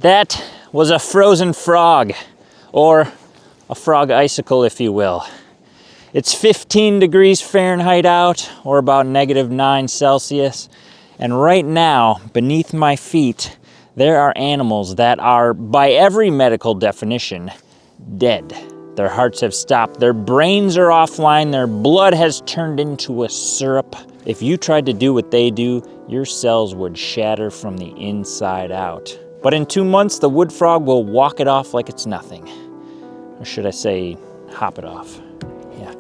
That was a frozen frog, or a frog icicle, if you will. It's 15 degrees Fahrenheit out, or about -9 Celsius. And right now, beneath my feet, there are animals that are, by every medical definition, dead. Their hearts have stopped, their brains are offline, their blood has turned into a syrup. If you tried to do what they do, your cells would shatter from the inside out. But in 2 months, the wood frog will walk it off like it's nothing. Or should I say, hop it off. Yeah.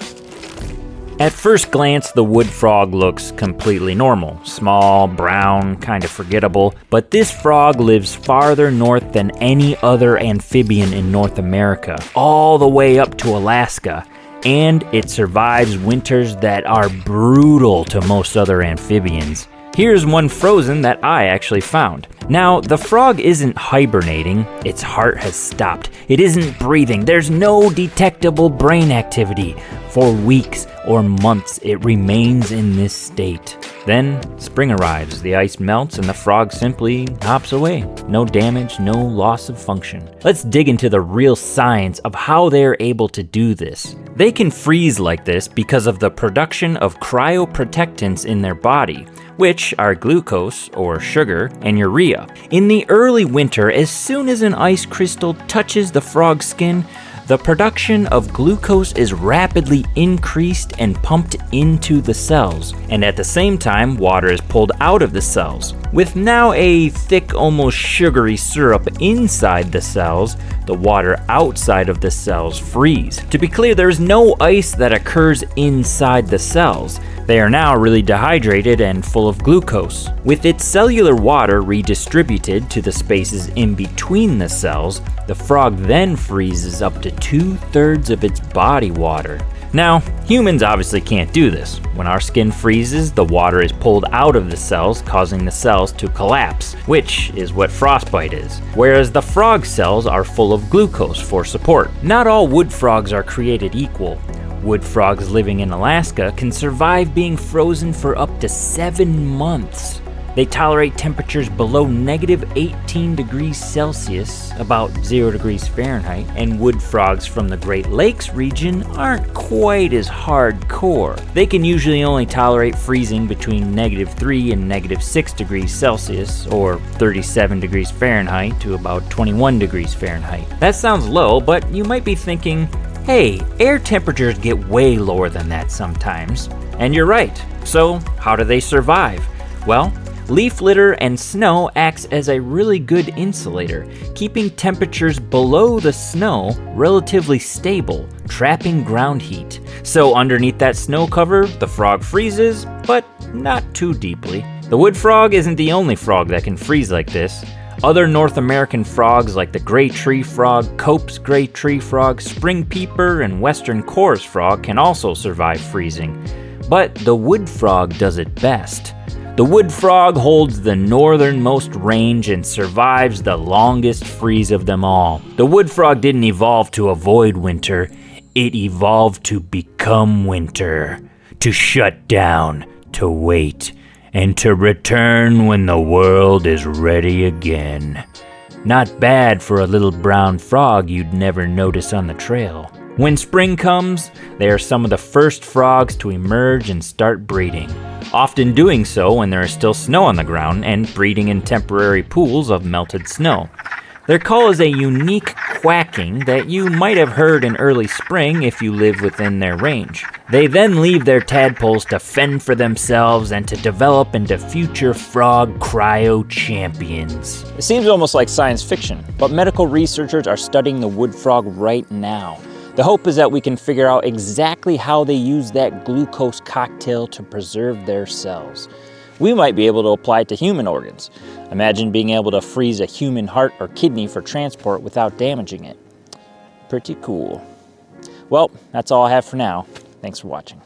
At first glance, the wood frog looks completely normal. Small, brown, kind of forgettable. But this frog lives farther north than any other amphibian in North America, all the way up to Alaska. And it survives winters that are brutal to most other amphibians. Here's one frozen that I actually found. Now, the frog isn't hibernating, its heart has stopped. It isn't breathing, there's no detectable brain activity. For weeks or months, it remains in this state. Then, spring arrives, the ice melts, and the frog simply hops away. No damage, no loss of function. Let's dig into the real science of how they're able to do this. They can freeze like this because of the production of cryoprotectants in their body, which are glucose, or sugar, and urea. In the early winter, as soon as an ice crystal touches the frog's skin, the production of glucose is rapidly increased and pumped into the cells, and at the same time, water is pulled out of the cells. With now a thick, almost sugary syrup inside the cells, the water outside of the cells freeze. To be clear, there is no ice that occurs inside the cells. They are now really dehydrated and full of glucose. With its cellular water redistributed to the spaces in between the cells, the frog then freezes up to 2/3 of its body water. Now, humans obviously can't do this. When our skin freezes, the water is pulled out of the cells, causing the cells to collapse, which is what frostbite is. Whereas the frog cells are full of glucose for support. Not all wood frogs are created equal. Wood frogs living in Alaska can survive being frozen for up to 7 months. They tolerate temperatures below -18 degrees Celsius, about 0 degrees Fahrenheit, and wood frogs from the Great Lakes region aren't quite as hardcore. They can usually only tolerate freezing between -3 and -6 degrees Celsius, or 37 degrees Fahrenheit to about 21 degrees Fahrenheit. That sounds low, but you might be thinking, hey, air temperatures get way lower than that sometimes. And you're right. So, how do they survive? Well, leaf litter and snow acts as a really good insulator, keeping temperatures below the snow relatively stable, trapping ground heat. So underneath that snow cover, the frog freezes, but not too deeply. The wood frog isn't the only frog that can freeze like this. Other North American frogs like the gray tree frog, Cope's gray tree frog, spring peeper, and western chorus frog can also survive freezing. But the wood frog does it best. The wood frog holds the northernmost range and survives the longest freeze of them all. The wood frog didn't evolve to avoid winter, it evolved to become winter, to shut down, to wait, and to return when the world is ready again. Not bad for a little brown frog you'd never notice on the trail. When spring comes, they are some of the first frogs to emerge and start breeding, often doing so when there is still snow on the ground and breeding in temporary pools of melted snow. Their call is a unique quacking that you might have heard in early spring if you live within their range. They then leave their tadpoles to fend for themselves and to develop into future frog cryo champions. It seems almost like science fiction, but medical researchers are studying the wood frog right now. The hope is that we can figure out exactly how they use that glucose cocktail to preserve their cells. We might be able to apply it to human organs. Imagine being able to freeze a human heart or kidney for transport without damaging it. Pretty cool. Well, that's all I have for now. Thanks for watching.